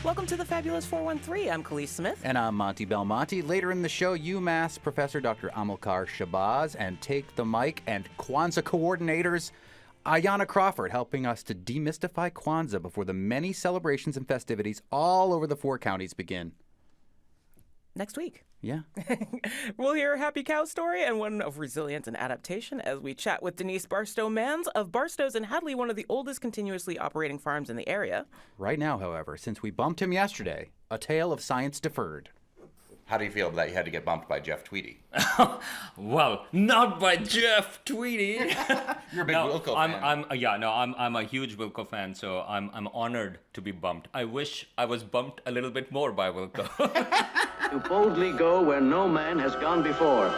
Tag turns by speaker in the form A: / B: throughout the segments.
A: Welcome to the Fabulous 413. I'm Khalees Smith.
B: And I'm Monty Belmonte. Later in the show, Umass Professor Dr. Amilcar Shabazz and Take the Mic and Kwanzaa coordinators Ayanna Crawford helping us to demystify Kwanzaa before the many celebrations and festivities all over the 4 counties begin.
A: Next week.
B: Yeah.
A: We'll hear a happy cow story and one of resilience and adaptation as we chat with Denise Barstow Manz of Barstow's in Hadley, one of the oldest continuously operating farms in the area.
B: Right now, however, since we bumped him yesterday, a tale of science deferred.
C: How do you feel that you had to get bumped by Jeff Tweedy?
D: Well, not by Jeff Tweedy.
C: You're a big Wilco fan.
D: I'm a huge Wilco fan, so I'm honored to be bumped. I wish I was bumped a little bit more by Wilco.
E: To boldly go where no man has gone before.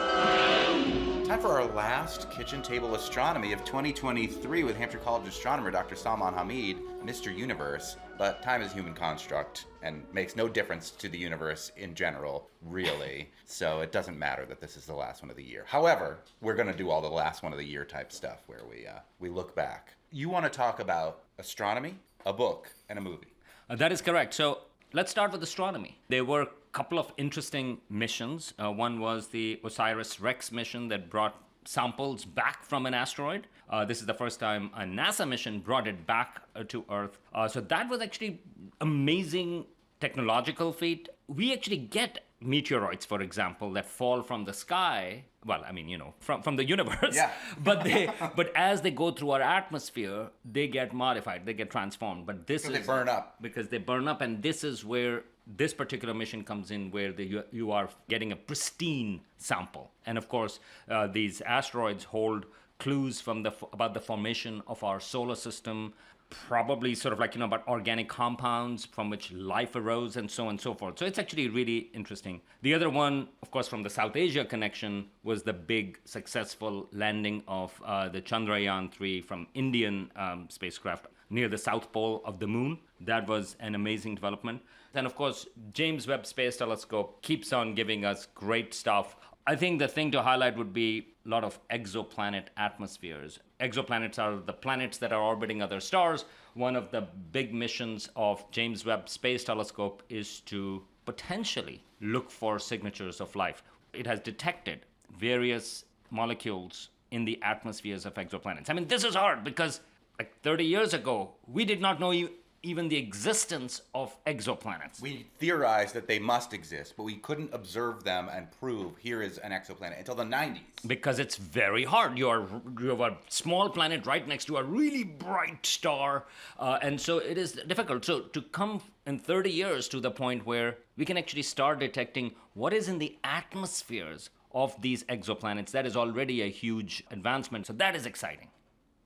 C: Time for our last kitchen table astronomy of 2023 with Hampshire College astronomer Dr. Salman Hamid, Mr. Universe. But time is a human construct and makes no difference to the universe in general, really. So it doesn't matter that this is the last one of the year. However, we're going to do all the last one of the year type stuff where we look back. You want to talk about astronomy, a book, and a movie.
D: That is correct. So let's start with astronomy. There were a couple of interesting missions. One was the OSIRIS-REx mission that brought samples back from an asteroid. This is the first time a NASA mission brought it back to Earth. So that was actually amazing technological feat. We actually get meteoroids, for example, that fall from the sky. Well, I mean, from the universe.
C: Yeah.
D: but as they go through our atmosphere, they get modified, they get transformed. But this is
C: they burn up.
D: Because they burn up, and this is where this particular mission comes in, where you are getting a pristine sample. And of course, these asteroids hold clues from about the formation of our solar system, probably sort of like, about organic compounds from which life arose and so on and so forth. So it's actually really interesting. The other one, of course, from the South Asia connection was the big successful landing of the Chandrayaan-3 from Indian spacecraft near the South Pole of the moon. That was an amazing development. And of course, James Webb Space Telescope keeps on giving us great stuff. I think the thing to highlight would be a lot of exoplanet atmospheres. Exoplanets are the planets that are orbiting other stars. One of the big missions of James Webb Space Telescope is to potentially look for signatures of life. It has detected various molecules in the atmospheres of exoplanets. I mean, this is hard because like 30 years ago, we did not know even the existence of exoplanets.
C: We theorized that they must exist, but we couldn't observe them and prove here is an exoplanet until the 90s.
D: Because it's very hard. You have a small planet right next to a really bright star, and so it is difficult. So to come in 30 years to the point where we can actually start detecting what is in the atmospheres of these exoplanets, that is already a huge advancement. So that is exciting.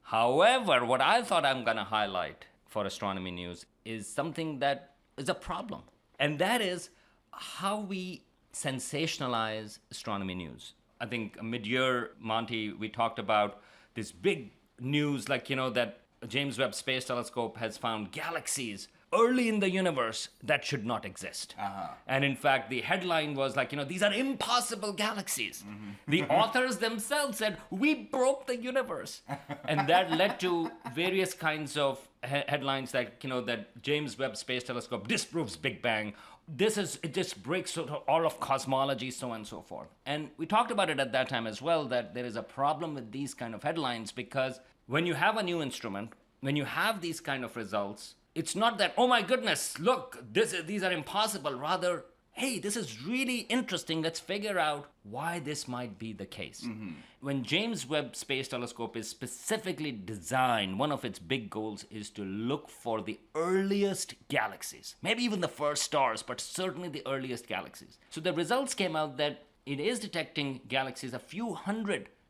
D: However, what I thought I'm going to highlight for astronomy news is something that is a problem. And that is how we sensationalize astronomy news. I think mid-year, Monty, we talked about this big news like, that James Webb Space Telescope has found galaxies early in the universe that should not exist. And in fact, the headline was like, these are impossible galaxies. Mm-hmm. The authors themselves said, we broke the universe. And that led to various kinds of headlines like, that James Webb Space Telescope disproves Big Bang. It just breaks sort of all of cosmology, so on and so forth. And we talked about it at that time as well, that there is a problem with these kind of headlines because when you have a new instrument, when you have these kind of results, it's not that, oh my goodness, look, these are impossible. Rather, hey, this is really interesting. Let's figure out why this might be the case. Mm-hmm. When James Webb Space Telescope is specifically designed, one of its big goals is to look for the earliest galaxies. Maybe even the first stars, but certainly the earliest galaxies. So the results came out that it is detecting galaxies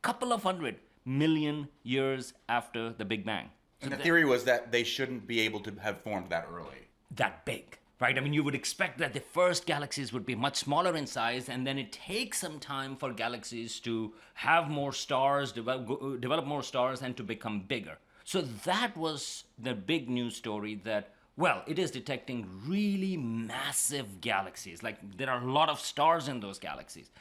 D: couple of hundred million years after the Big Bang.
C: And the theory was that they shouldn't be able to have formed that early.
D: That big, right? I mean, you would expect that the first galaxies would be much smaller in size, and then it takes some time for galaxies to have more stars, develop more stars, and to become bigger. So that was the big news story that, well, it is detecting really massive galaxies. Like, there are a lot of stars in those galaxies.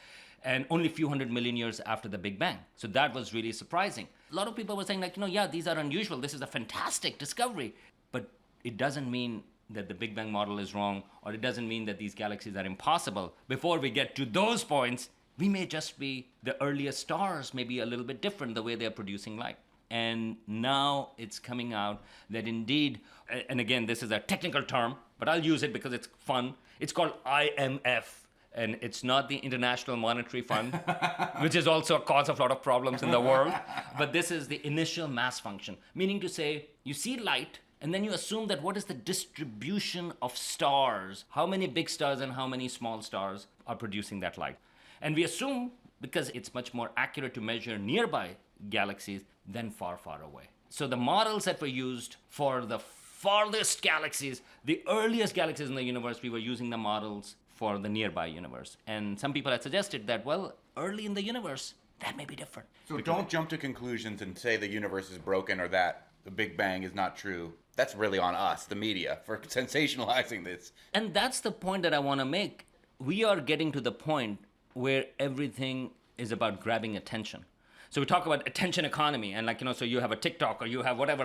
D: And only a few 100 million years after the Big Bang. So that was really surprising. A lot of people were saying like, yeah, these are unusual. This is a fantastic discovery. But it doesn't mean that the Big Bang model is wrong, or it doesn't mean that these galaxies are impossible. Before we get to those points, we may just be the earliest stars, maybe a little bit different the way they're producing light. And now it's coming out that indeed, and again, this is a technical term, but I'll use it because it's fun. It's called IMF. And it's not the International Monetary Fund, which is also a cause of a lot of problems in the world. But this is the initial mass function, meaning to say you see light, and then you assume that what is the distribution of stars? How many big stars and how many small stars are producing that light? And we assume, because it's much more accurate to measure nearby galaxies than far, far away. So the models that were used for the farthest galaxies, the earliest galaxies in the universe, we were using the models for the nearby universe. And some people had suggested that, well, early in the universe, that may be different.
C: So don't jump to conclusions and say the universe is broken or that the Big Bang is not true. That's really on us, the media, for sensationalizing this.
D: And that's the point that I want to make. We are getting to the point where everything is about grabbing attention. So we talk about attention economy and so you have a TikTok or you have whatever,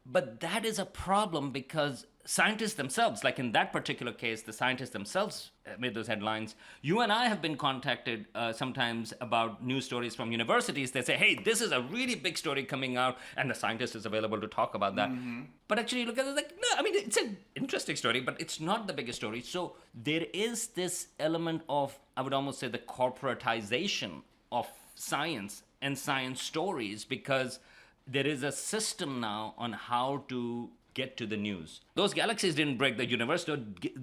D: but that is a problem because scientists themselves, like in that particular case, the scientists themselves made those headlines. You and I have been contacted sometimes about news stories from universities. They say, hey, this is a really big story coming out, and the scientist is available to talk about that. Mm-hmm. But actually, you look at it no, it's an interesting story, but it's not the biggest story. So there is this element of, I would almost say, the corporatization of science and science stories, because there is a system now on how to get to the news. Those galaxies didn't break the universe. The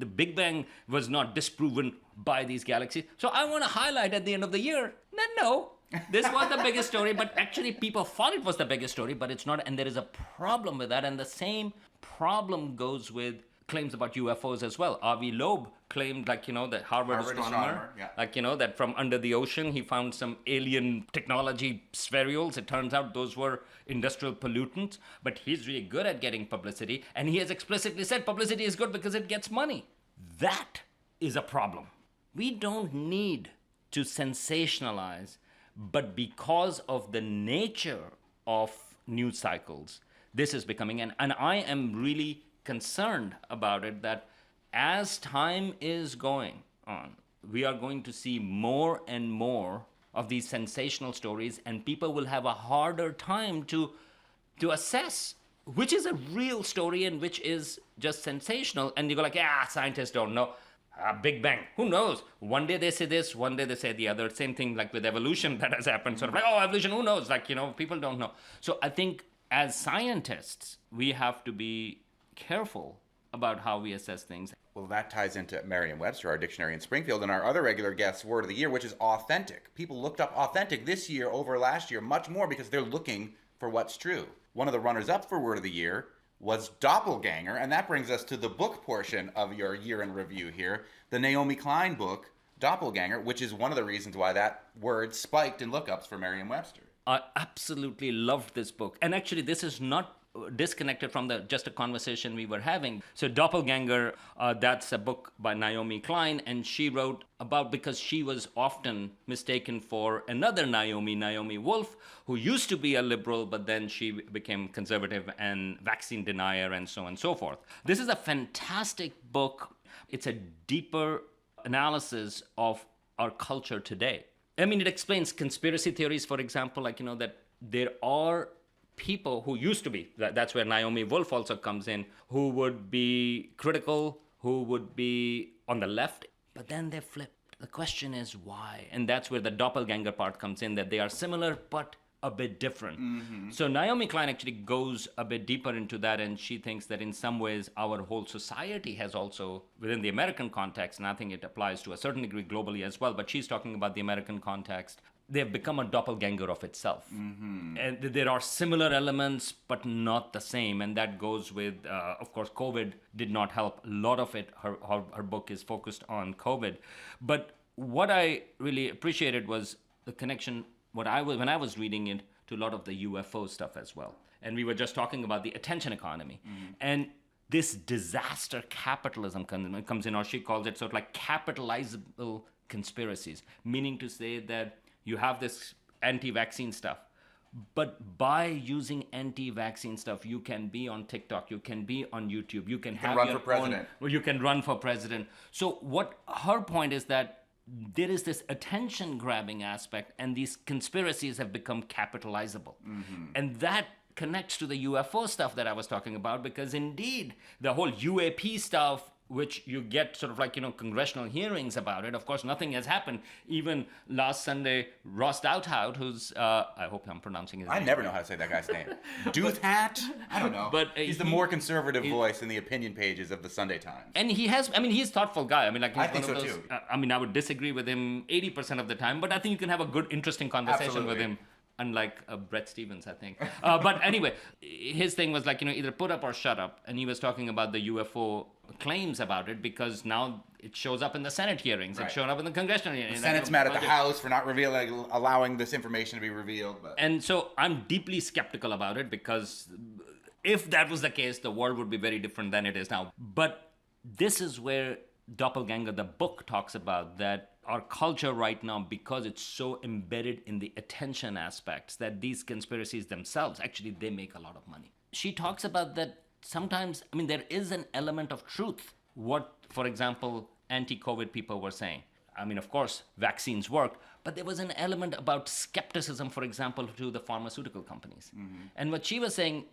D: Big Bang was not disproven by these galaxies. So I want to highlight at the end of the year that no, this was the biggest story, but actually people thought it was the biggest story, but it's not. And there is a problem with that. And the same problem goes with claims about UFOs as well. Avi Loeb claimed, that Harvard astronomer, yeah. That from under the ocean, he found some alien technology spherules. It turns out those were industrial pollutants, but he's really good at getting publicity. And he has explicitly said publicity is good because it gets money. That is a problem. We don't need to sensationalize, but because of the nature of news cycles, this is becoming, and I am really concerned about it, that as time is going on, we are going to see more and more of these sensational stories, and people will have a harder time to assess which is a real story and which is just sensational. And you go scientists don't know. Big Bang, who knows? One day they say this, one day they say the other. Same thing like with evolution that has happened. Sort of evolution, who knows? People don't know. So I think as scientists, we have to be careful about how we assess things.
C: Well, that ties into Merriam-Webster, our dictionary in Springfield, and our other regular guest's word of the year, which is authentic. People looked up authentic this year over last year much more because they're looking for what's true. One of the runners-up for word of the year was doppelganger, and that brings us to the book portion of your year in review here, the Naomi Klein book, Doppelganger, which is one of the reasons why that word spiked in lookups for Merriam-Webster.
D: I absolutely loved this book. And actually, this is not disconnected from just a conversation we were having. So Doppelganger, that's a book by Naomi Klein, and she wrote about, because she was often mistaken for another Naomi Wolf, who used to be a liberal, but then she became conservative and vaccine denier and so on and so forth. This is a fantastic book. It's a deeper analysis of our culture today. It explains conspiracy theories, for example, that there are people who used to be, that's where Naomi Wolf also comes in, who would be critical, who would be on the left, but then they flipped. The question is why? And that's where the doppelganger part comes in, that they are similar but a bit different. Mm-hmm. So Naomi Klein actually goes a bit deeper into that, and she thinks that in some ways our whole society has also, within the American context, and I think it applies to a certain degree globally as well, but she's talking about the American context, they've become a doppelganger of itself. Mm-hmm. And there are similar elements, but not the same. And that goes with, of course, COVID did not help. A lot of it, her book is focused on COVID. But what I really appreciated was the connection, when I was reading it, to a lot of the UFO stuff as well. And we were just talking about the attention economy. Mm-hmm. And this disaster capitalism comes in, or she calls it sort of like capitalizable conspiracies, meaning to say that you have this anti-vaccine stuff, But by using anti-vaccine stuff, you can be on TikTok, you can be on YouTube, you can have
C: run
D: your
C: for president.
D: own, you can run for president. So what her point is that there is this attention-grabbing aspect, and these conspiracies have become capitalizable. And that connects to the UFO stuff that I was talking about, because indeed, the whole UAP stuff, which you get sort of like, congressional hearings about it. Of course, nothing has happened. Even last Sunday, Ross Douthat, who's, I hope I'm pronouncing his name.
C: I never know how to say that guy's name. Douthat? I don't know.
D: But,
C: he's the more conservative voice in the opinion pages of the Sunday Times.
D: And he's a thoughtful guy. I mean, like, he's
C: I think
D: one of
C: so,
D: those,
C: too.
D: I would disagree with him 80% of the time, but I think you can have a good, interesting conversation with
C: Absolutely.
D: him. Unlike Brett Stevens, I think. But anyway, his thing was like, either put up or shut up. And he was talking about the UFO claims about it, because now it shows up in the Senate hearings.
C: Right.
D: It showed up in the congressional hearings.
C: The Senate's mad at the House for not allowing this information to be revealed. But
D: And so I'm deeply skeptical about it, because if that was the case, the world would be very different than it is now. But this is where Doppelganger, the book, talks about that our culture right now, because it's so embedded in the attention aspects, that these conspiracies themselves, actually, they make a lot of money. She talks about that sometimes, there is an element of truth. What, for example, anti-COVID people were saying. Of course, vaccines work, but there was an element about skepticism, for example, to the pharmaceutical companies. And what she was saying,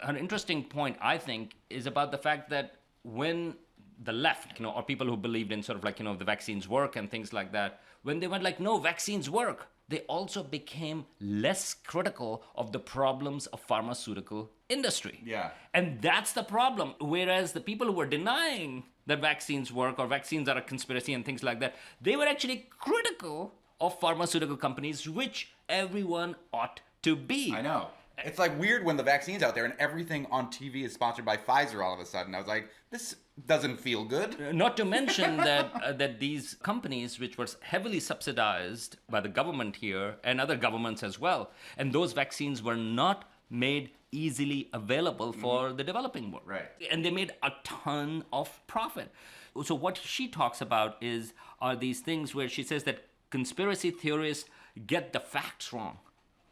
D: an interesting point, I think, is about the fact that when the left, or people who believed in sort of like, the vaccines work and things like that, when they went like, no, vaccines work, they also became less critical of the problems of pharmaceutical industry.
C: Yeah.
D: And that's the problem. Whereas the people who were denying that vaccines work or vaccines are a conspiracy and things like that, they were actually critical of pharmaceutical companies, which everyone ought to be.
C: I know. It's like weird when the vaccine's out there and everything on TV is sponsored by Pfizer all of a sudden. I was like, this doesn't feel good.
D: Not to mention that these companies, which were heavily subsidized by the government here and other governments as well, and those vaccines were not made easily available for the developing world.
C: Right.
D: And they made a ton of profit. So what she talks about are these things where she says that conspiracy theorists get the facts wrong,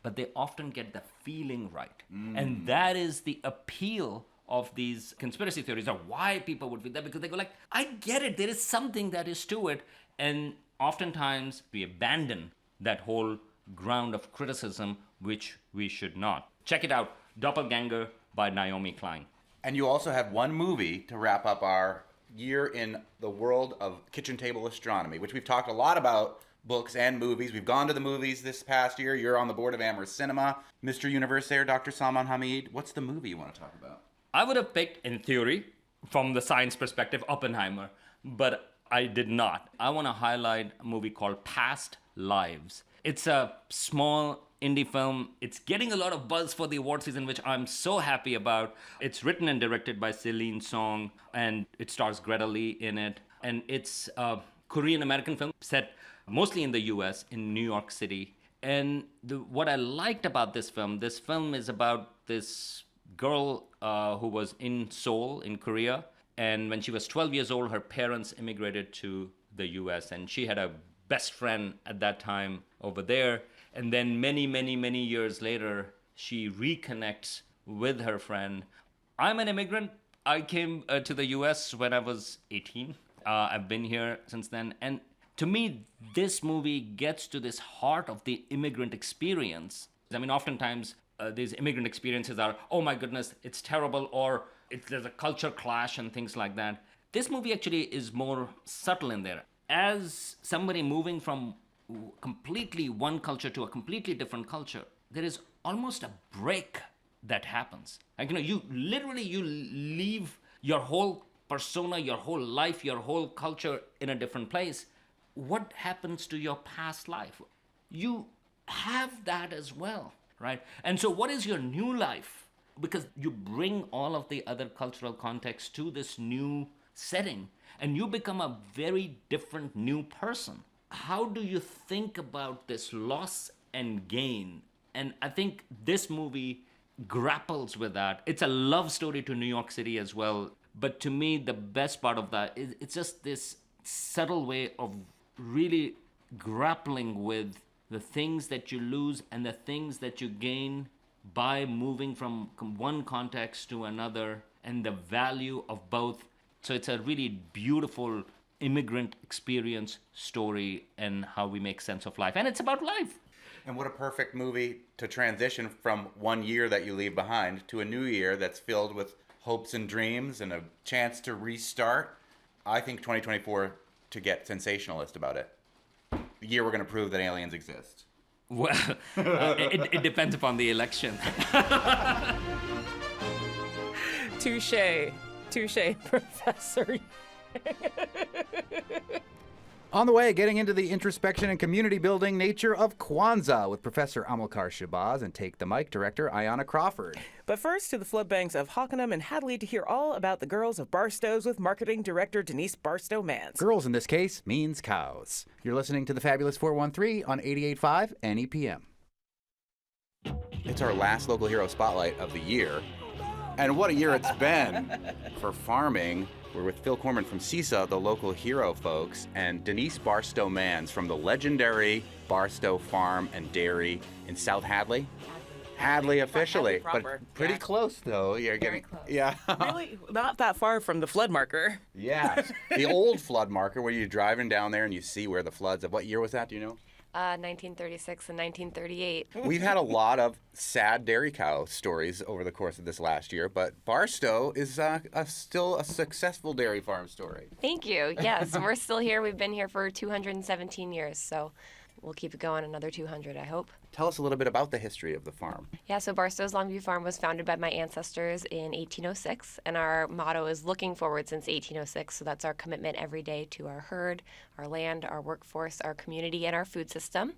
D: but they often get the feeling right. And that is the appeal of these conspiracy theories, or why people would feel that, because they go like, I get it, there is something that is to it. And oftentimes we abandon that whole ground of criticism, which we should not. Check it out, Doppelganger by Naomi Klein.
C: And you also have one movie to wrap up our year in the world of kitchen table astronomy, which we've talked a lot about. Books and movies. We've gone to the movies this past year. You're on the board of Amherst Cinema. Mr. Universe there, Dr. Salman Hamid. What's the movie you want to talk about?
D: I would have picked, in theory, from the science perspective, Oppenheimer, but I did not. I want to highlight a movie called Past Lives. It's a small indie film. It's getting a lot of buzz for the award season, which I'm so happy about. It's written and directed by Celine Song, and it stars Greta Lee in it. And it's a Korean-American film set mostly in the US, in New York City. And what I liked about this film is about this girl who was in Seoul, in Korea. And when she was 12 years old, her parents immigrated to the US. And she had a best friend at that time over there. And then many years later, she reconnects with her friend. I'm an immigrant. I came to the US when I was 18. I've been here since then. And to me, this movie gets to this heart of the immigrant experience. Oftentimes, these immigrant experiences are, oh my goodness, it's terrible, or there's a culture clash and things like that. This movie actually is more subtle in there. As somebody moving from completely one culture to a completely different culture, there is almost a break that happens. You leave your whole persona, your whole life, your whole culture in a different place. What happens to your past life? You have that as well, right? And so what is your new life? Because you bring all of the other cultural context to this new setting, and you become a very different new person. How do you think about this loss and gain? And I think this movie grapples with that. It's a love story to New York City as well. But to me, the best part of that is it's just this subtle way of really grappling with the things that you lose and the things that you gain by moving from one context to another, and the value of both. So it's a really beautiful immigrant experience story and how we make sense of life. And it's about life.
C: And what a perfect movie to transition from one year that you leave behind to a new year that's filled with hopes and dreams and a chance to restart. I think 2024, to get sensationalist about it, the year we're going to prove that aliens exist.
D: Well, it depends upon the election.
A: Touche, Professor.
B: On the way, getting into the introspection and community building nature of Kwanzaa with Professor Amilcar Shabazz and Take the Mic director Ayanna Crawford.
A: But first to the flood banks of Hockenham and Hadley to hear all about the girls of Barstow's with marketing director Denise Barstow Manz.
B: Girls in this case means cows. You're listening to the Fabulous 413 on 88.5 NEPM.
C: It's our last local hero spotlight of the year. And what a year it's been for farming. We're with Phil Corman from CISA, the local hero folks, and Denise Barstow Manz from the legendary Barstow Farm and Dairy in South Hadley. Hadley officially,
A: Hadley
C: but
A: proper.
C: pretty
A: Yeah.
C: close though. You're getting
F: close.
C: yeah.
A: Really not that far from the flood marker.
C: Yeah, the old flood marker where you're driving down there and you see where the floods of what year was that? Do you know?
F: 1936 and 1938.
C: We've had a lot of sad dairy cow stories over the course of this last year, but Barstow is still a successful dairy farm story.
F: Thank you. Yes, we're still here. We've been here for 217 years, so we'll keep it going another 200, I hope.
C: Tell us a little bit about the history of the farm.
F: Yeah, so Barstow's Longview Farm was founded by my ancestors in 1806, and our motto is looking forward since 1806, so that's our commitment every day to our herd, our land, our workforce, our community, and our food system.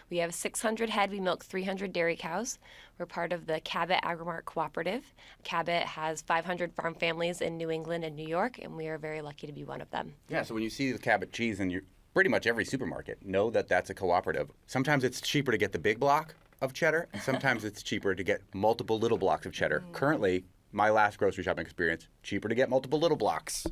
F: We have 600 head. We milk 300 dairy cows. We're part of the Cabot Agri-Mart Cooperative. Cabot has 500 farm families in New England and New York, and we are very lucky to be one of them.
C: Yeah, so when you see the Cabot cheese in pretty much every supermarket, know that that's a cooperative. Sometimes it's cheaper to get the big block of cheddar, and sometimes it's cheaper to get multiple little blocks of cheddar. Currently, my last grocery shopping experience, cheaper to get multiple little blocks.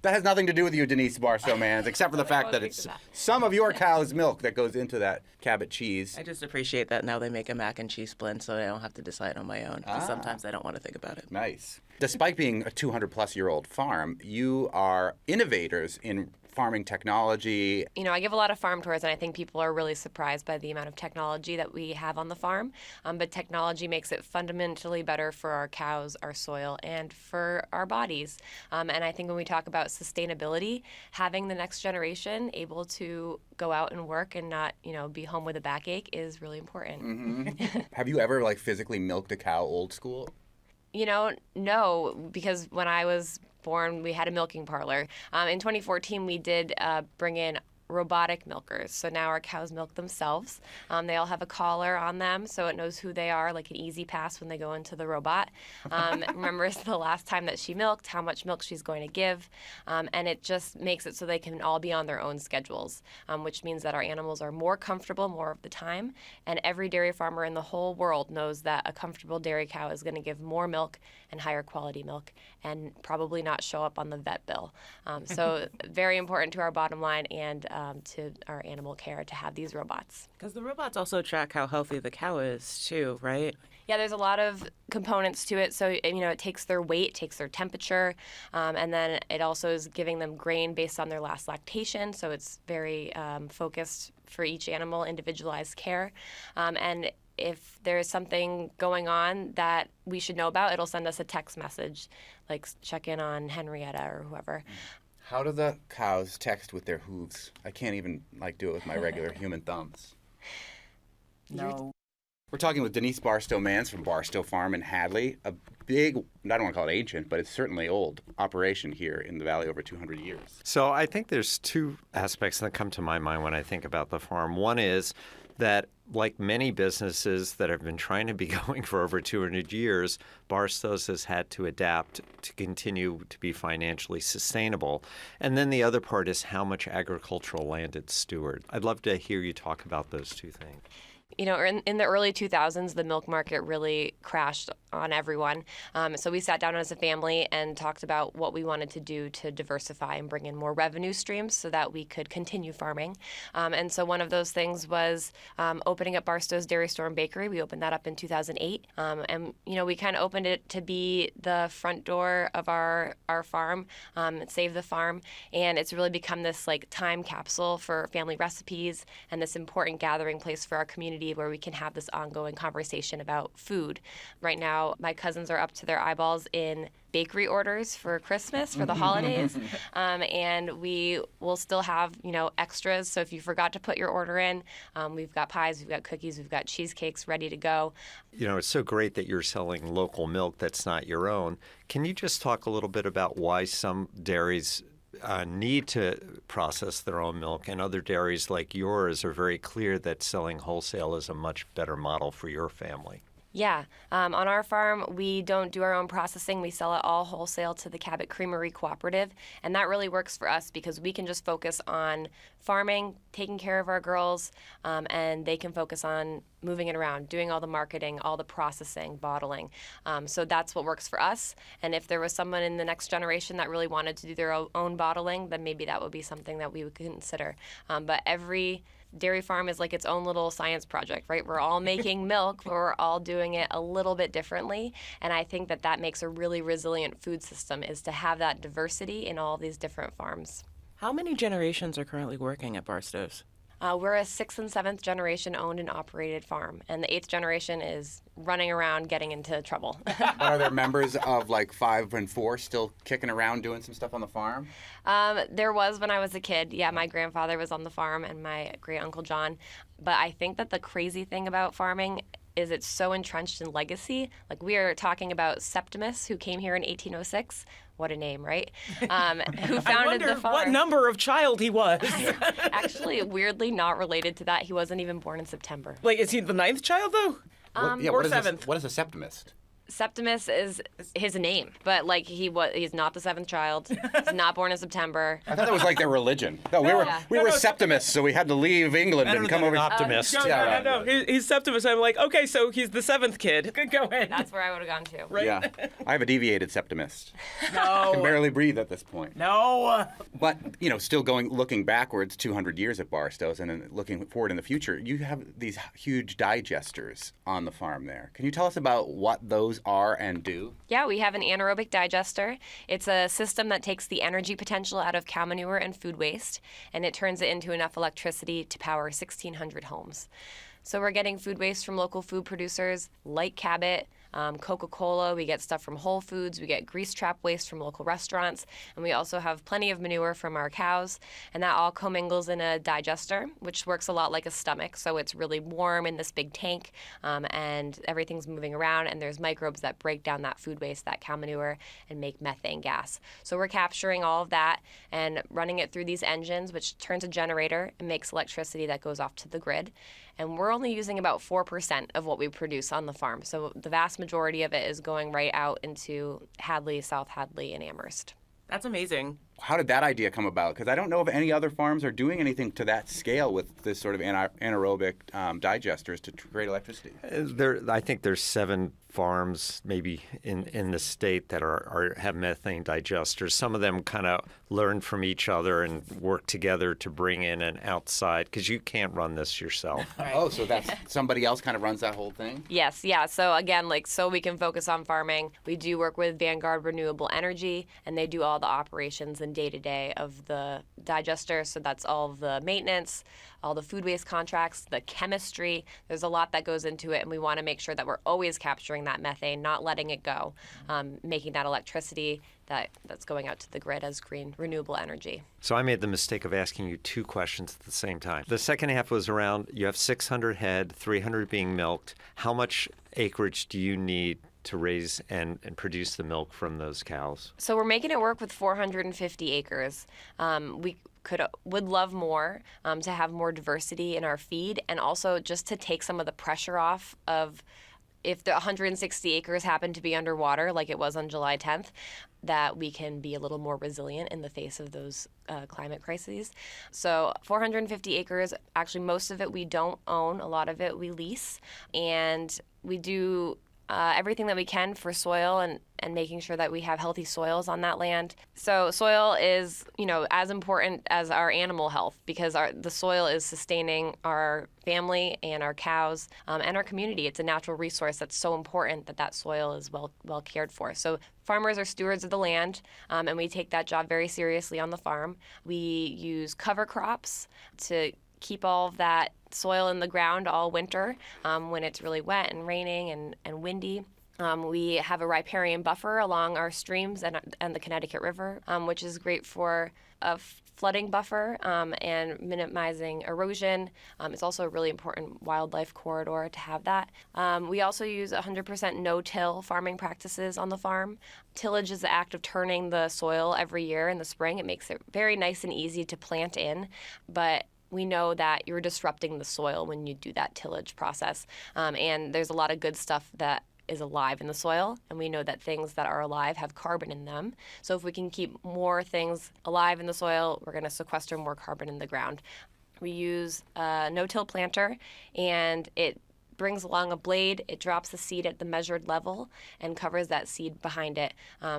C: That has nothing to do with you, Denise Barstow Manz, except for the fact that it's some of your cow's milk that goes into that Cabot cheese.
A: I just appreciate that now they make a mac and cheese blend so I don't have to decide on my own. Because sometimes I don't want to think about it.
C: Nice. Despite being a 200-plus-year-old farm, you are innovators in farming technology.
F: You know, I give a lot of farm tours, and I think people are really surprised by the amount of technology that we have on the farm. But technology makes it fundamentally better for our cows, our soil, and for our bodies. And I think when we talk about sustainability, having the next generation able to go out and work and not, be home with a backache is really important.
C: Mm-hmm. Have you ever, physically milked a cow old school?
F: No, because when I was born, we had a milking parlor. In 2014, we did bring in robotic milkers. So now our cows milk themselves. They all have a collar on them, so it knows who they are, like an easy pass when they go into the robot. Remembers the last time that she milked, how much milk she's going to give, and it just makes it so they can all be on their own schedules, which means that our animals are more comfortable more of the time, and every dairy farmer in the whole world knows that a comfortable dairy cow is going to give more milk and higher quality milk and probably not show up on the vet bill. So very important to our bottom line and to our animal care to have these robots.
A: Because the robots also track how healthy the cow is too, right?
F: Yeah, there's a lot of components to it. So, it takes their weight, takes their temperature, and then it also is giving them grain based on their last lactation. So it's very focused for each animal, individualized care. And if there is something going on that we should know about, it'll send us a text message, like check in on Henrietta or whoever.
C: How do the cows text with their hooves? I can't even do it with my regular human thumbs.
A: No.
C: We're talking with Denise Barstow Manz from Barstow Farm in Hadley, a big, I don't want to call it ancient, but it's certainly old operation here in the valley, over 200 years.
G: So I think there's two aspects that come to my mind when I think about the farm. One is that, like many businesses that have been trying to be going for over 200 years, Barstow's has had to adapt to continue to be financially sustainable. And then the other part is how much agricultural land it's steward. I'd love to hear you talk about those two things.
F: You know, in the early 2000s, the milk market really crashed on everyone. So we sat down as a family and talked about what we wanted to do to diversify and bring in more revenue streams so that we could continue farming. And so one of those things was opening up Barstow's Dairy Store and Bakery. We opened that up in 2008. And, you know, we kind of opened it to be the front door of our farm, Save the Farm. And it's really become this like time capsule for family recipes and this important gathering place for our community where we can have this ongoing conversation about food. Right now, my cousins are up to their eyeballs in bakery orders for Christmas, for the holidays, and we will still have, you know, extras. So if you forgot to put your order in, we've got pies, we've got cookies, we've got cheesecakes ready to go.
G: You know, it's so great that you're selling local milk that's not your own. Can you just talk a little bit about why some dairies need to process their own milk, and other dairies like yours are very clear that selling wholesale is a much better model for your family?
F: Yeah. On our farm, we don't do our own processing. We sell it all wholesale to the Cabot Creamery Cooperative. And that really works for us because we can just focus on farming, taking care of our girls, and they can focus on moving it around, doing all the marketing, all the processing, bottling. So that's what works for us. And if there was someone in the next generation that really wanted to do their own bottling, then maybe that would be something that we would consider. But every dairy farm is like its own little science project, right? We're all making milk, but we're all doing it a little bit differently. And I think that that makes a really resilient food system, is to have that diversity in all these different farms.
A: How many generations are currently working at Barstow's?
F: We're a 6th and 7th generation owned and operated farm, and the 8th generation is running around getting into trouble.
C: Are there members of like 5 and 4 still kicking around doing some stuff on the farm?
F: There was when I was a kid. Yeah, my grandfather was on the farm and my great uncle John. But I think that the crazy thing about farming is it's so entrenched in legacy. Like, we are talking about Septimus, who came here in 1806. What a name, right? Who founded the farm.
A: What number of child he was.
F: Actually, weirdly not related to that. He wasn't even born in September.
A: Like, is he the 9th child, though? Or 7th?
C: What is a septimist?
F: Septimus is his name, but like he's not the 7th child. He's not born in September.
C: I thought that was like their religion. No, we were septimists, so we had to leave England and come over.
G: Optimist.
A: No. He's Septimus. I'm like, okay, so he's the 7th kid. Go ahead.
F: That's where I would have gone to.
A: Right?
C: Yeah, I have a deviated septimist.
A: No.
C: I can barely breathe at this point.
A: No.
C: But, you know, still looking backwards 200 years at Barstow's and then looking forward in the future, you have these huge digesters on the farm there. Can you tell us about what those are and do?
F: Yeah, we have an anaerobic digester. It's a system that takes the energy potential out of cow manure and food waste, and it turns it into enough electricity to power 1,600 homes. So we're getting food waste from local food producers like Cabot, Coca-Cola. We get stuff from Whole Foods. We get grease trap waste from local restaurants. And we also have plenty of manure from our cows. And that all commingles in a digester, which works a lot like a stomach. So it's really warm in this big tank, and everything's moving around. And there's microbes that break down that food waste, that cow manure, and make methane gas. So we're capturing all of that and running it through these engines, which turns a generator and makes electricity that goes off to the grid. And we're only using about 4% of what we produce on the farm. So the vast majority of it is going right out into Hadley, South Hadley, and Amherst.
A: That's amazing.
C: How did that idea come about? Because I don't know if any other farms are doing anything to that scale with this sort of anaerobic digesters to create electricity.
G: I think there's 7 farms maybe in the state that have methane digesters. Some of them kind of learn from each other and work together to bring in an outside, because you can't run this yourself.
A: Right.
C: Oh, so that's somebody else kind of runs that whole thing?
F: Yes, yeah. So again, so we can focus on farming, we do work with Vanguard Renewable Energy, and they do all the operations and day-to-day of the digester. So that's all of the maintenance, all the food waste contracts, the chemistry. There's a lot that goes into it, and we want to make sure that we're always capturing that methane, not letting it go, making that electricity that's going out to the grid as green renewable energy.
G: So I made the mistake of asking you 2 questions at the same time. The second half was around, you have 600 head, 300 being milked. How much acreage do you need to raise and produce the milk from those cows?
F: So we're making it work with 450 acres. We would love more, to have more diversity in our feed, and also just to take some of the pressure off of if the 160 acres happen to be underwater, like it was on July 10th, that we can be a little more resilient in the face of those climate crises. So 450 acres, actually most of it we don't own, a lot of it we lease, and we do everything that we can for soil and making sure that we have healthy soils on that land. So soil is, as important as our animal health, because the soil is sustaining our family and our cows and our community. It's a natural resource that's so important that soil is well cared for. So farmers are stewards of the land, and we take that job very seriously on the farm. We use cover crops to keep all of that soil in the ground all winter when it's really wet and raining and windy. We have a riparian buffer along our streams and the Connecticut River, which is great for a flooding buffer and minimizing erosion. It's also a really important wildlife corridor to have that. We also use 100% no-till farming practices on the farm. Tillage is the act of turning the soil every year in the spring. It makes it very nice and easy to plant in, but we know that you're disrupting the soil when you do that tillage process. And there's a lot of good stuff that is alive in the soil, and we know that things that are alive have carbon in them. So if we can keep more things alive in the soil, we're going to sequester more carbon in the ground. We use a no-till planter, and it brings along a blade. It drops the seed at the measured level and covers that seed behind it.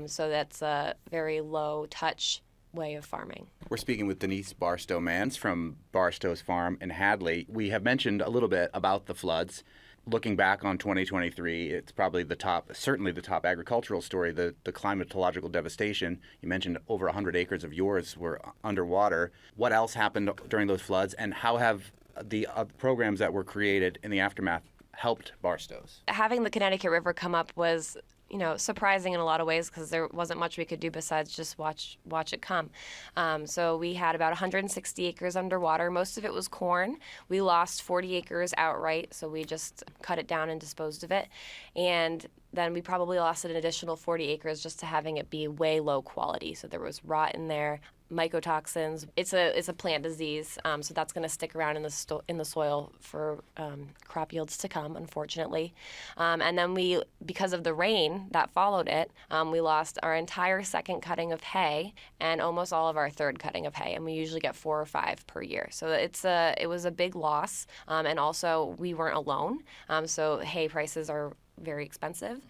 F: So that's a very low-touch way of farming.
B: We're speaking with Denise Barstow Manz from Barstow's Farm in Hadley. We have mentioned a little bit about the floods. Looking back on 2023, it's probably certainly the top agricultural story, the climatological devastation. You mentioned over 100 acres of yours were underwater. What else happened during those floods, and how have the programs that were created in the aftermath helped Barstow's?
F: Having the Connecticut River come up was surprising in a lot of ways, because there wasn't much we could do besides just watch it come. So we had about 160 acres underwater. Most of it was corn. We lost 40 acres outright, so we just cut it down and disposed of it. And then we probably lost an additional 40 acres just to having it be way low quality. So there was rot in there, mycotoxins. It's a plant disease, so that's going to stick around in the soil for crop yields to come, unfortunately. And then because of the rain that followed it, we lost our entire second cutting of hay and almost all of our third cutting of hay, and we usually get 4 or 5 per year. So it was a big loss, and also we weren't alone. So hay prices are very expensive.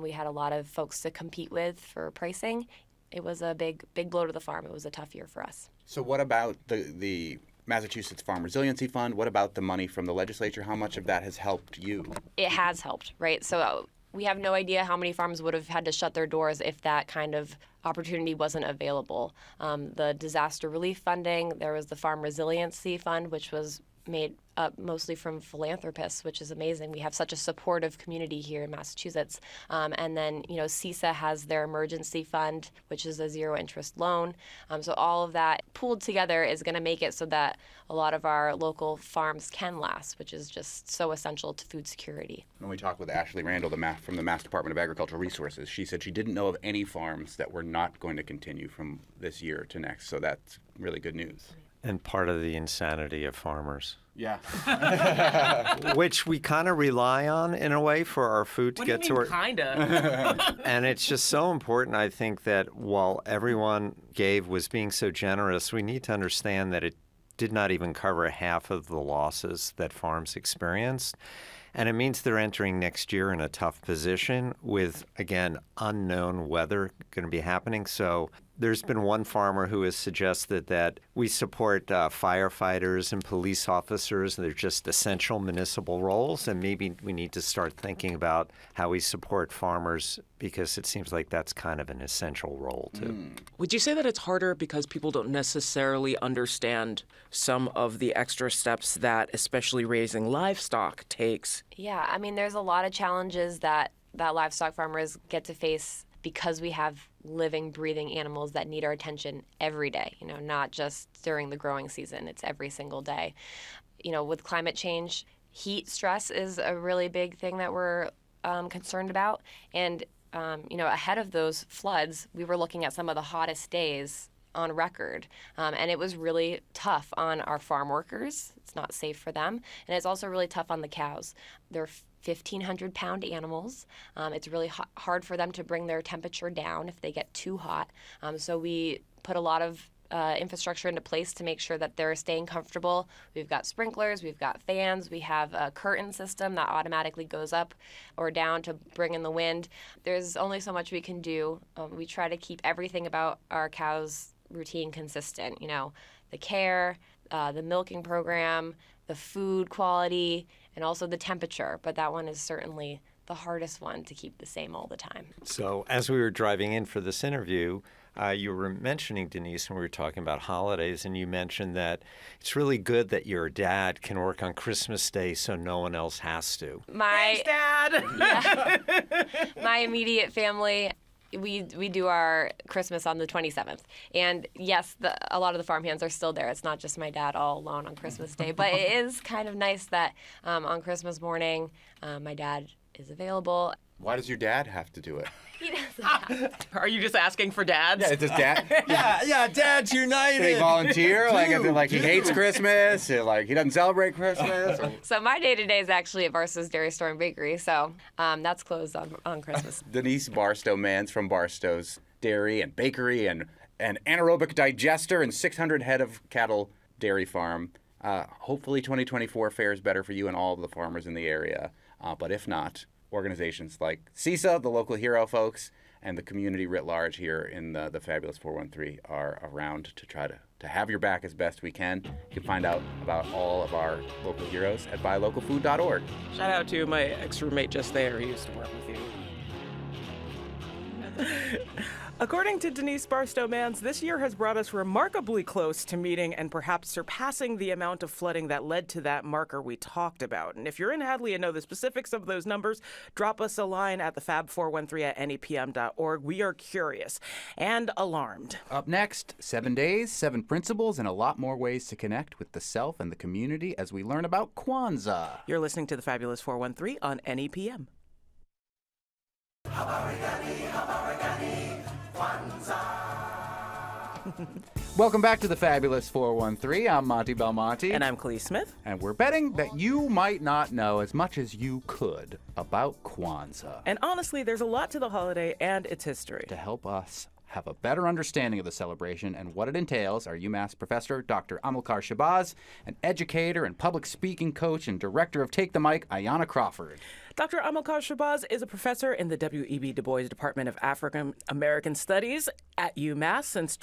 F: We had a lot of folks to compete with for pricing. It was a big blow to the farm. It was a tough year for us.
B: So what about the Massachusetts Farm Resiliency Fund? What about the money from the legislature? How much of that has helped you?
F: It has helped, right? So we have no idea how many farms would have had to shut their doors if that kind of opportunity wasn't available. The disaster relief funding, there was the Farm Resiliency Fund, which was made up mostly from philanthropists, which is amazing. We have such a supportive community here in Massachusetts. And then, CISA has their emergency fund, which is a zero-interest loan. So all of that pooled together is going to make it so that a lot of our local farms can last, which is just so essential to food security.
B: When we talked with Ashley Randall from the Mass Department of Agricultural Resources, she said she didn't know of any farms that were not going to continue from this year to next. So that's really good news.
G: And part of the insanity of farmers.
B: Yeah.
G: Which we kind of rely on in a way for our food to get to our...
A: Kinda.
G: And it's just so important, I think, that while everyone was being so generous, we need to understand that it did not even cover half of the losses that farms experienced. And it means they're entering next year in a tough position with, again, unknown weather going to be happening. So there's been one farmer who has suggested that we support firefighters and police officers. They're just essential municipal roles, and maybe we need to start thinking about how we support farmers, because it seems like that's kind of an essential role, too.
A: Would you say that it's harder because people don't necessarily understand some of the extra steps that especially raising livestock takes?
F: Yeah, I mean, there's a lot of challenges that livestock farmers get to face because we have living, breathing animals that need our attention every day, not just during the growing season. It's every single day. With climate change, heat stress is a really big thing that we're concerned about. And, ahead of those floods, we were looking at some of the hottest days on record. And it was really tough on our farm workers. It's not safe for them. And it's also really tough on the cows. They're 1,500-pound animals. It's really hard for them to bring their temperature down if they get too hot. So we put a lot of infrastructure into place to make sure that they're staying comfortable. We've got sprinklers, we've got fans, we have a curtain system that automatically goes up or down to bring in the wind. There's only so much we can do. We try to keep everything about our cows' routine consistent. The care, the milking program, the food quality, and also the temperature. But that one is certainly the hardest one to keep the same all the time.
G: So as we were driving in for this interview, you were mentioning, Denise, when we were talking about holidays, and you mentioned that it's really good that your dad can work on Christmas Day so no one else has to.
A: Thanks, Dad!
F: My immediate family, we do our Christmas on the 27th. And yes, a lot of the farmhands are still there. It's not just my dad all alone on Christmas Day. But it is kind of nice that on Christmas morning, my dad is available.
C: Why does your dad have to do it?
F: He doesn't have
A: Are you just asking for dads?
C: Yeah, it's his dad.
G: Yeah, Dad's United.
C: Did he volunteer? Like he hates Christmas? Or like he doesn't celebrate Christmas? Or...
F: So my day-to-day is actually at Barstow's Dairy Store and Bakery, so that's closed on Christmas.
C: Denise Barstow Manz from Barstow's Dairy and Bakery and an anaerobic digester and 600 head of cattle dairy farm. Hopefully 2024 fares better for you and all of the farmers in the area. But if not, organizations like CISA, the local hero folks, and the community writ large here in the fabulous 413 are around to try to have your back as best we can. You can find out about all of our local heroes at buylocalfood.org.
A: Shout out to my ex-roommate just there who used to work with you. According to Denise Barstow Manz, this year has brought us remarkably close to meeting and perhaps surpassing the amount of flooding that led to that marker we talked about. And if you're in Hadley and know the specifics of those numbers, drop us a line at the fab413@nepm.org. We are curious and alarmed.
B: Up next, 7 days, 7 principles, and a lot more ways to connect with the self and the community as we learn about Kwanzaa.
A: You're listening to the Fabulous 413 on NEPM.
B: Welcome back to the Fabulous 413. I'm Monty Belmonte.
A: And I'm Clee Smith.
B: And we're betting that you might not know as much as you could about Kwanzaa.
A: And honestly, there's a lot to the holiday and its history.
B: To help us have a better understanding of the celebration and what it entails, our Umass professor, Dr. Amilcar Shabazz, an educator and public speaking coach and director of Take the Mic, Ayanna Crawford.
A: Dr. Amilcar Shabazz is a professor in the W.E.B. Du Bois Department of African American Studies at UMass since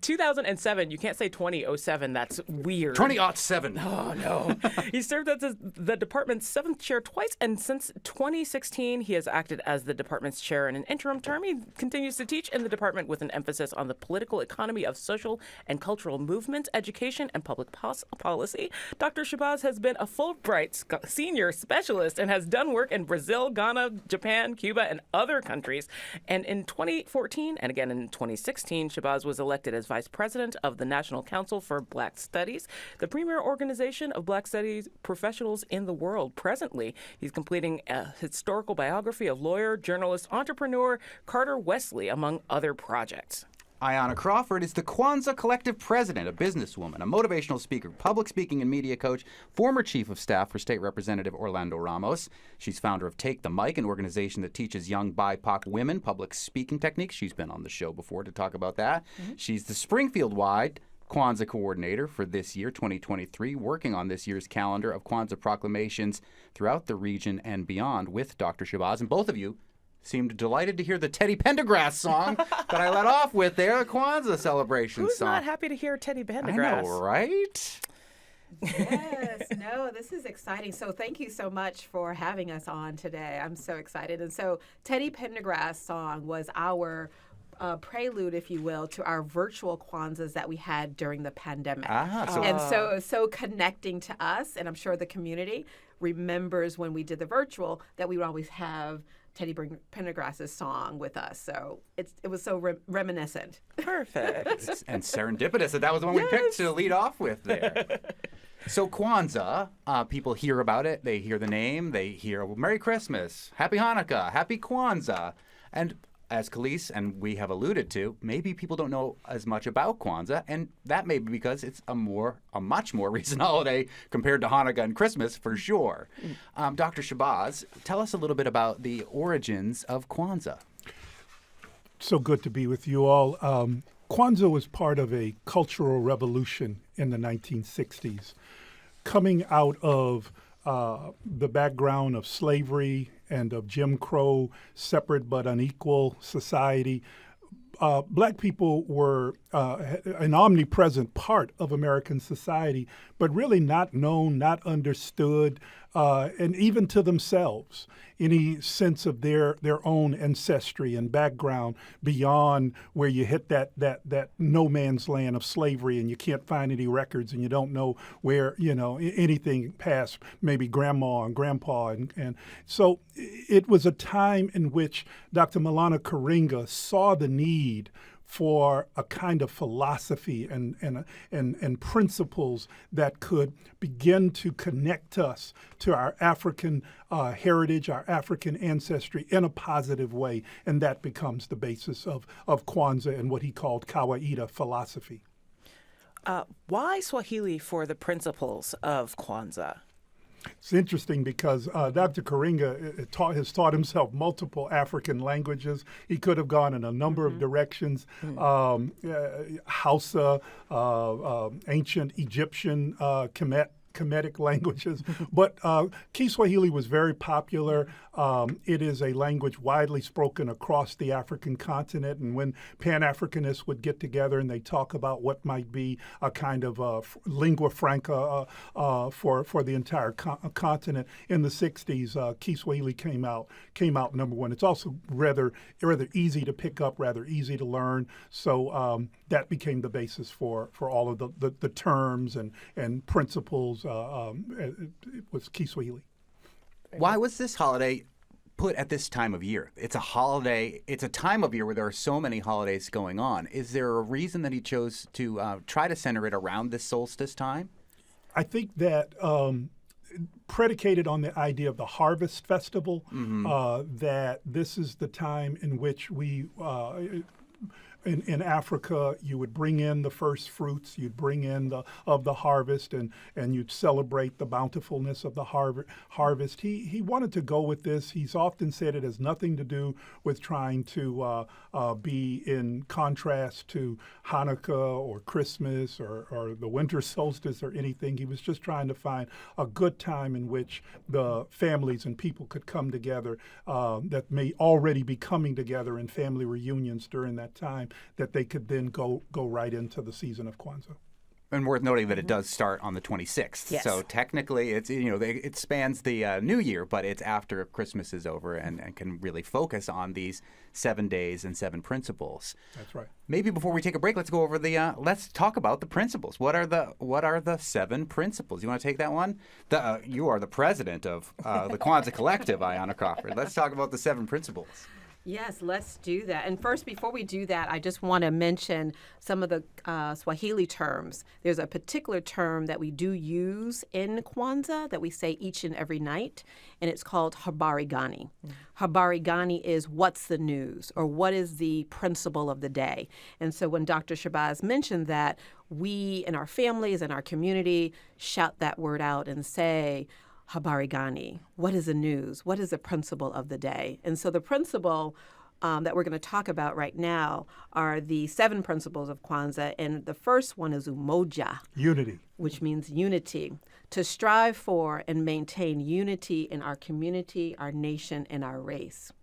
A: 2007. You can't say 2007. That's weird.
B: 2007.
A: Oh, no. He served as the department's 7th chair twice, and since 2016, he has acted as the department's chair in an interim term. He continues to teach in the department with an emphasis on the political economy of social and cultural movements, education, and public policy. Dr. Shabazz has been a Fulbright senior specialist and has done work in Brazil, Ghana, Japan, Cuba, and other countries. And in 2014, and again in 2016, Shabazz was elected as vice president of the National Council for Black Studies, the premier organization of Black studies professionals in the world. Presently, he's completing a historical biography of lawyer, journalist, entrepreneur Carter Wesley, among other projects.
B: Ayanna Crawford is the Kwanzaa Collective president, a businesswoman, a motivational speaker, public speaking and media coach, former chief of staff for State Representative Orlando Ramos. She's founder of Take the Mic, an organization that teaches young BIPOC women public speaking techniques. She's been on the show before to talk about that. Mm-hmm. She's the Springfield-wide Kwanzaa coordinator for this year, 2023, working on this year's calendar of Kwanzaa proclamations throughout the region and beyond with Dr. Shabazz. And both of you seemed delighted to hear the Teddy Pendergrass song that I let off with there, the Kwanzaa celebration
A: Who's
B: song.
A: Who's not happy to hear Teddy Pendergrass?
B: I know, right?
H: Yes, no, this is exciting. So thank you so much for having us on today. I'm so excited. And so Teddy Pendergrass song was our prelude, if you will, to our virtual Kwanzaas that we had during the pandemic. And so connecting to us, and I'm sure the community remembers when we did the virtual that we would always have Teddy Pendergrass's song with us. So it was so reminiscent.
A: Perfect.
B: And serendipitous that was the one we picked to lead off with there. So Kwanzaa, people hear about it. They hear the name. They hear Merry Christmas, Happy Hanukkah, Happy Kwanzaa. And as Khalees and we have alluded to, maybe people don't know as much about Kwanzaa, and that may be because it's a much more recent holiday compared to Hanukkah and Christmas, for sure. Dr. Shabazz, tell us a little bit about the origins of Kwanzaa.
I: So good to be with you all. Kwanzaa was part of a cultural revolution in the 1960s, coming out of the background of slavery and of Jim Crow, separate but unequal society. Black people were an omnipresent part of American society, but really not known, not understood, and even to themselves, any sense of their own ancestry and background beyond where you hit that no man's land of slavery and you can't find any records and you don't know where, anything past maybe grandma and grandpa. And so it was a time in which Dr. Maulana Karenga saw the need for a kind of philosophy and principles that could begin to connect us to our African heritage, our African ancestry in a positive way. And that becomes the basis of Kwanzaa and what he called Kawaida philosophy.
A: Why Swahili for the principles of Kwanzaa?
I: It's interesting because Dr. Karenga has taught himself multiple African languages. He could have gone in a number of directions. Hausa, ancient Egyptian, Kemetic languages. But Kiswahili was very popular. It is a language widely spoken across the African continent. And when Pan-Africanists would get together and they talk about what might be a kind of lingua franca for the entire continent in the 60s, Kiswahili came out number one. It's also rather easy to pick up, rather easy to learn. So that became the basis for all of the terms and principles. It was Kiswahili.
B: Why was this holiday put at this time of year? It's a holiday. It's a time of year where there are so many holidays going on. Is there a reason that he chose to try to center it around this solstice time?
I: I think that predicated on the idea of the harvest festival, that this is the time in which we in Africa, you would bring in the first fruits, you'd bring in the harvest, and you'd celebrate the bountifulness of the harvest. He wanted to go with this. He's often said it has nothing to do with trying to be in contrast to Hanukkah or Christmas or the winter solstice or anything. He was just trying to find a good time in which the families and people could come together that may already be coming together in family reunions during that time, that they could then go right into the season of Kwanzaa.
B: And worth noting that it does start on the 26th.
A: Yes.
B: So technically, it's it spans the new year, but it's after Christmas is over and can really focus on these 7 days and 7 principles.
I: That's right.
B: Maybe before we take a break, let's go over let's talk about the principles. What are the 7 principles? You want to take that one? You are the president of the Kwanzaa Collective, Ayanna Crawford. Let's talk about the 7 principles.
H: Yes, let's do that. And first, before we do that, I just want to mention some of the Swahili terms. There's a particular term that we do use in Kwanzaa that we say each and every night, and it's called habari gani. Habari gani is what's the news, or what is the principle of the day. And so when Dr. Shabazz mentioned that, we in our families and our community shout that word out and say, habari gani, what is the news? What is the principle of the day? And so the principle that we're going to talk about right now are the 7 principles of Kwanzaa. And the first one is umoja.
I: Unity.
H: Which means unity. To strive for and maintain unity in our community, our nation, and our race.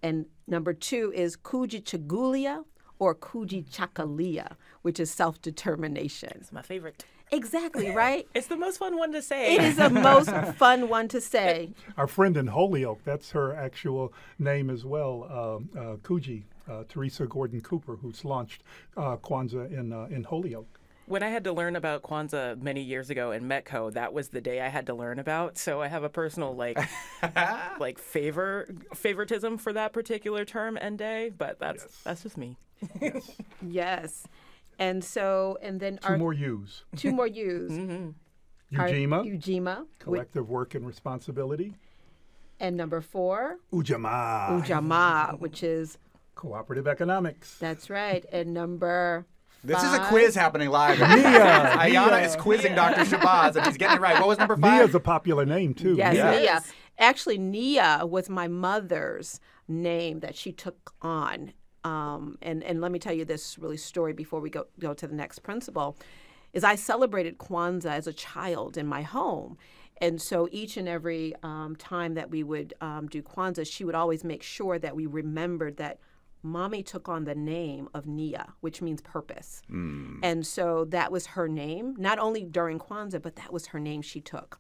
H: And number 2 is kujichagulia or kujichakalia, which is self-determination.
A: It's my favorite.
H: Exactly, right?
A: It's the most fun one to say.
H: It is the most fun one to say.
I: Our friend in Holyoke, that's her actual name as well, Kuji, Teresa Gordon Cooper, who's launched Kwanzaa in Holyoke.
A: When I had to learn about Kwanzaa many years ago in Metco, that was the day I had to learn about. So I have a personal favoritism for that particular term and day, but that's just me.
I: Yes.
H: Yes. And then
I: Two more U's.
H: Mm-hmm. Ujima.
I: Collective work and responsibility.
H: And number 4.
I: Ujamaa.
H: Ujamaa, which is
I: Cooperative economics.
H: That's right. And number
B: This is a
H: 5.
B: quiz happening live. Ayanna is quizzing Dr. Shabazz, and he's getting it right. What was number 5?
I: Nia's a popular name, too.
H: Yes,
B: Yeah.
H: Nia. Actually, Nia was my mother's name that she took on. And let me tell you this really story before we go to the next principle, is I celebrated Kwanzaa as a child in my home. And so each and every time that we would do Kwanzaa, she would always make sure that we remembered that Mommy took on the name of Nia, which means purpose. And so that was her name, not only during Kwanzaa, but that was her name she took.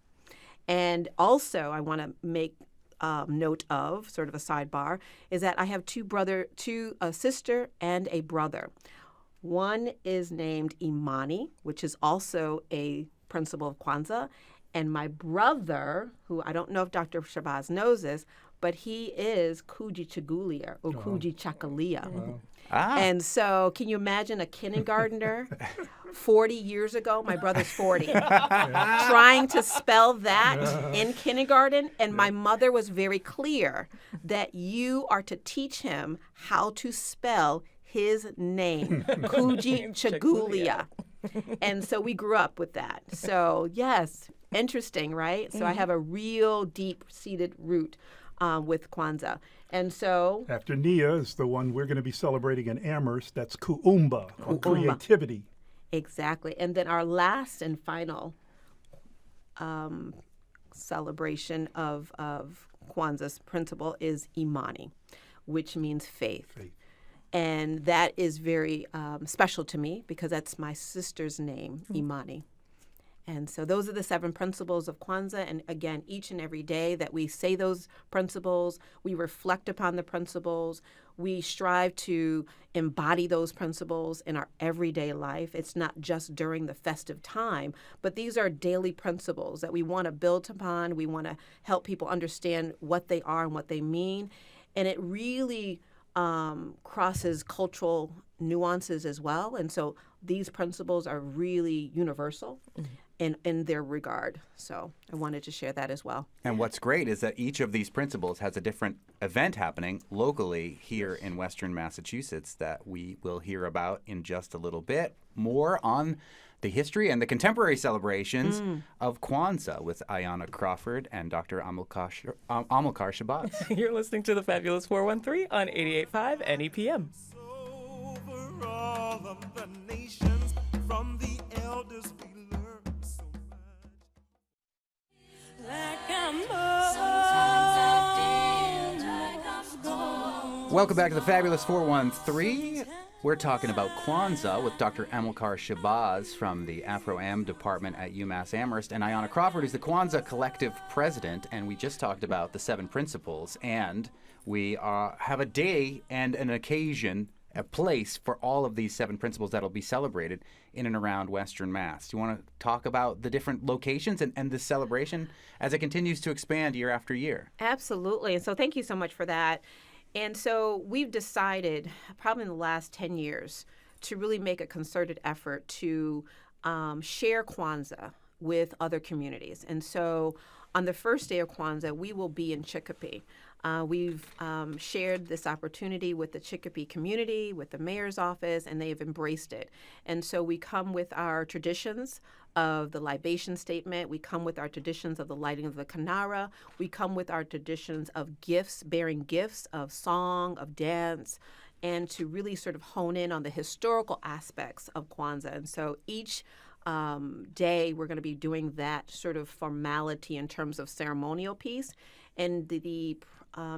H: And also, I want to make note of, sort of a sidebar, is that I have a sister and a brother. One is named Imani, which is also a principle of Kwanzaa. And my brother, who I don't know if Dr. Shabazz knows this, but he is Kuji Chagulia or Kuji Chakalia. And so can you imagine a kindergartner 40 years ago? My brother's 40. Trying to spell that in kindergarten. And my mother was very clear that you are to teach him how to spell his name, Kuji Chagulia. And so we grew up with that. So yes, interesting, right? So I have a real deep-seated root with Kwanzaa. And so
I: After Nia is the one we're going to be celebrating in Amherst. That's Kuumba, or creativity.
H: exactly. And then our last and final celebration of Kwanzaa's principle is Imani, which means faith. And that is very special to me because that's my sister's name, Imani. And so those are the 7 principles of Kwanzaa. And again, each and every day that we say those principles, we reflect upon the principles, we strive to embody those principles in our everyday life. It's not just during the festive time, but these are daily principles that we want to build upon. We want to help people understand what they are and what they mean. And it really crosses cultural nuances as well. And so these principles are really universal in their regard. So I wanted to share that as well.
B: And what's great is that each of these principles has a different event happening locally here in Western Massachusetts that we will hear about in just a little bit. More on the history and the contemporary celebrations of Kwanzaa with Ayanna Crawford and Dr. Amilcar Shabazz.
A: You're listening to the Fabulous 413 on 88.5 NEPM.
J: Over all of the nations, from the elders we learn so much. Like I'm
B: Welcome back to the Fabulous 413. We're talking about Kwanzaa with Dr. Amilcar Shabazz from the Afro-Am department at Umass Amherst, and Ayanna Crawford, who's the Kwanzaa Collective president. And we just talked about the 7 principles, and we have a day and an occasion, a place for all of these 7 principles that'll be celebrated in and around Western Mass. Do you want to talk about the different locations and this celebration as it continues to expand year after year?
H: Absolutely. And so thank you so much for that. And so we've decided, probably in the last 10 years, to really make a concerted effort to share Kwanzaa with other communities. And so on the first day of Kwanzaa, we will be in Chicopee. We've shared this opportunity with the Chicopee community, with the mayor's office, and they have embraced it. And so we come with our traditions of the libation statement. We come with our traditions of the lighting of the Kanara. We come with our traditions of gifts, bearing gifts of song, of dance, and to really sort of hone in on the historical aspects of Kwanzaa. And so each day we're going to be doing that sort of formality in terms of ceremonial piece. And the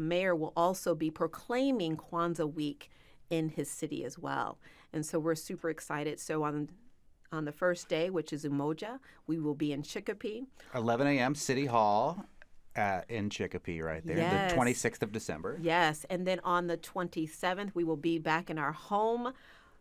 H: mayor will also be proclaiming Kwanzaa Week in his city as well. And so we're super excited. So on the first day, which is Umoja, we will be in Chicopee.
B: 11 a.m. City Hall in Chicopee right there,
H: Yes.
B: the 26th of December.
H: Yes, and then on the 27th, we will be back in our home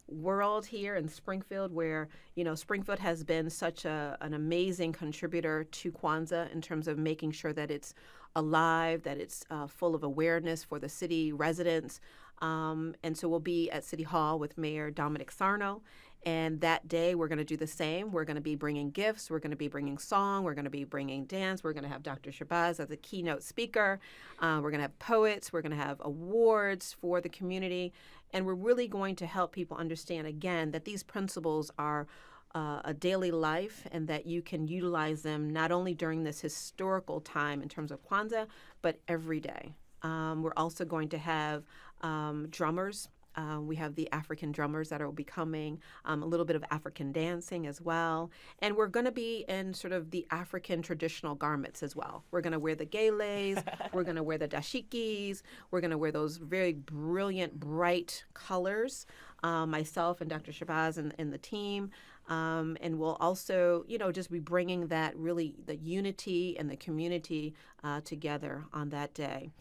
H: world here in Springfield, where, you know, Springfield has been such an amazing contributor to Kwanzaa in terms of making sure that it's alive, that it's full of awareness for the city residents. And so we'll be at City Hall with Mayor Dominic Sarno. And that day, we're going to do the same. We're going to be bringing gifts. We're going to be bringing song. We're going to be bringing dance. We're going to have Dr. Shabazz as a keynote speaker. We're going to have poets. We're going to have awards for the community. And we're really going to help people understand, again, that these principles are a daily life and that you can utilize them not only during this historical time in terms of Kwanzaa, but every day. We're also going to have drummers. We have the African drummers that will be coming, a little bit of African dancing as well. And we're going to be in sort of the African traditional garments as well. We're going to wear the geles, we're going to wear the dashikis, we're going to wear those very brilliant, bright colors, myself and Dr. Shabazz and the team. And we'll also, just be bringing that really the unity and the community together on that day.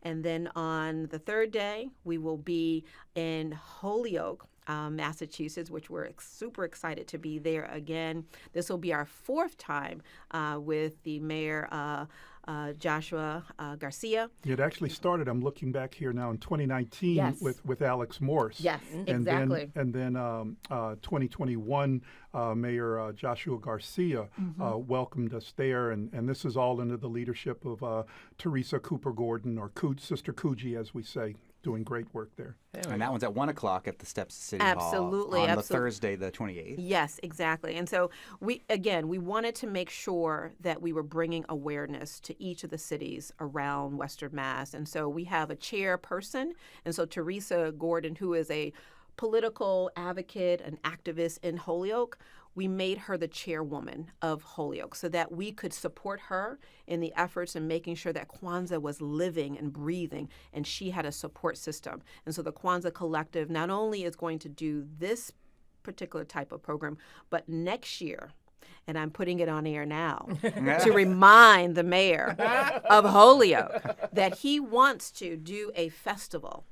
H: And then on the third day, we will be in Holyoke, Massachusetts, which we're super excited to be there again. This will be our fourth time with the Mayor Joshua Garcia.
I: It actually started, I'm looking back here now, in 2019
H: Yes.
I: with Alex Morse.
H: Yes,
I: And
H: exactly.
I: Then 2021, Mayor Joshua Garcia welcomed us there. And this is all under the leadership of Teresa Cooper Gordon, or Sister Coogee, as we say, doing great work there.
B: And that one's at 1 o'clock at the steps of City Hall
H: Absolutely,
B: on the
H: absolutely.
B: Thursday, the 28th.
H: Yes, exactly. And so we wanted to make sure that we were bringing awareness to each of the cities around Western Mass. And so we have a chairperson. And so Teresa Gordon, who is a political advocate, an activist in Holyoke, we made her the chairwoman of Holyoke so that we could support her in the efforts in making sure that Kwanzaa was living and breathing, and she had a support system. And so the Kwanzaa Collective not only is going to do this particular type of program, but next year, and I'm putting it on air now, to remind the mayor of Holyoke that he wants to do a festival.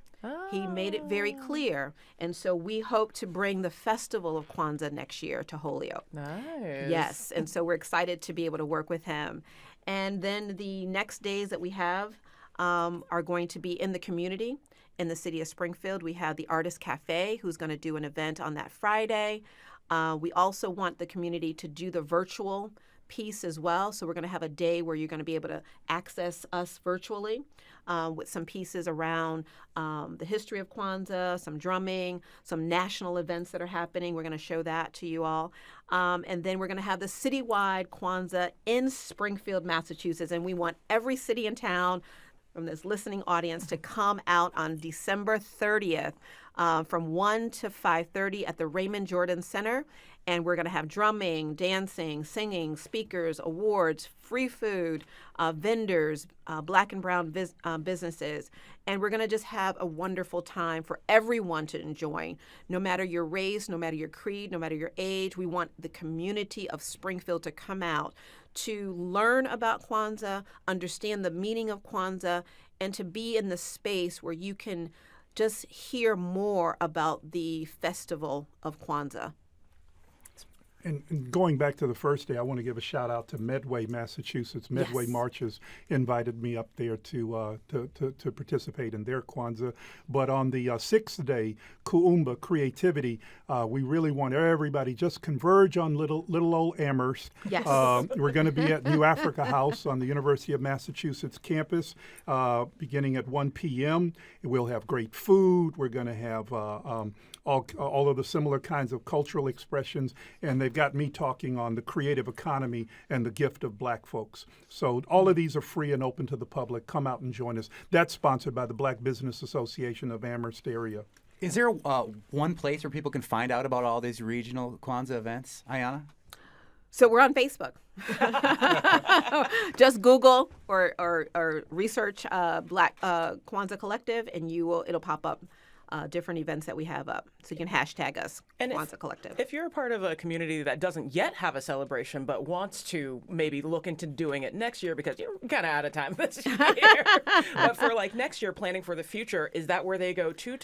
H: He made it very clear. And so we hope to bring the Festival of Kwanzaa next year to Holyoke.
A: Nice.
H: Yes. And so we're excited to be able to work with him. And then the next days that we have are going to be in the community in the city of Springfield. We have the Artist Cafe, who's going to do an event on that Friday. We also want the community to do the virtual piece as well. So we're going to have a day where you're going to be able to access us virtually with some pieces around the history of Kwanzaa, some drumming, some national events that are happening. We're going to show that to you all. And then we're going to have the citywide Kwanzaa in Springfield, Massachusetts. And we want every city and town from this listening audience to come out on December 30th from 1 to 5:30 at the Raymond Jordan Center. And we're going to have drumming, dancing, singing, speakers, awards, free food, vendors, black and brown businesses. And we're going to just have a wonderful time for everyone to enjoy. No matter your race, no matter your creed, no matter your age, we want the community of Springfield to come out to learn about Kwanzaa, understand the meaning of Kwanzaa, and to be in the space where you can just hear more about the festival of Kwanzaa.
I: And going back to the first day, I want to give a shout out to Medway, Massachusetts. Medway
H: Yes.
I: Marches invited me up there to participate in their Kwanzaa. But on the sixth day, Kuumba, Creativity, we really want everybody just converge on little old Amherst.
H: Yes.
I: We're going to be at New Africa House on the University of Massachusetts campus beginning at 1 p.m. We'll have great food. We're going to have all of the similar kinds of cultural expressions, and they've got me talking on the creative economy and the gift of black folks. So all of these are free and open to the public. Come out and join us. That's sponsored by the Black Business Association of Amherst area.
B: Is there one place where people can find out about all these regional Kwanzaa events, Ayanna?
H: So we're on Facebook. Just Google or research Black Kwanzaa Collective, and it'll pop up. different events that we have up. So you can hashtag us,
A: And
H: Kwanzaa Collective.
A: If you're a part of a community that doesn't yet have a celebration but wants to maybe look into doing it next year because you're kind of out of time this year, but for like next year, planning for the future, is that where they go to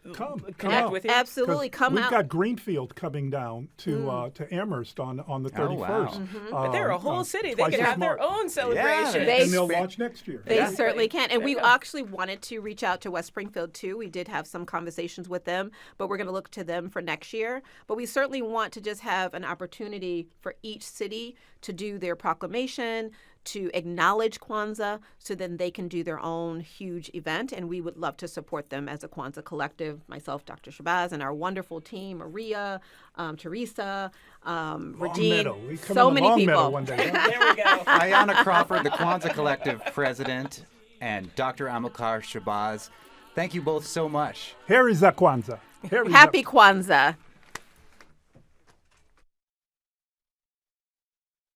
A: connect
I: out.
A: with you?
H: Absolutely,
I: 'Cause
H: come
I: we've
H: out.
I: got Greenfield coming down to Amherst on the 31st.
A: But they're a whole city. They
I: twice
A: can
I: as
A: have their
I: smart.
A: own celebration.
H: They-
I: And they'll launch next year.
H: They certainly can. And we
A: Yeah.
H: actually wanted to reach out to West Springfield too. We did have some conversations with them, but we're going to look to them for next year. But we certainly want to just have an opportunity for each city to do their proclamation, to acknowledge Kwanzaa, so then they can do their own huge event. And we would love to support them as a Kwanzaa Collective, myself, Dr. Shabazz, and our wonderful team, Maria, Teresa, Regine,
I: Meadow. We come
H: so
I: in
H: many
I: Long
H: people.
I: Meadow one day.
A: There we go.
B: Ayanna Crawford, the Kwanzaa Collective president, and Dr. Amilcar Shabazz. Thank you both so much.
I: Here is a Kwanzaa. Here is
H: Happy Kwanzaa.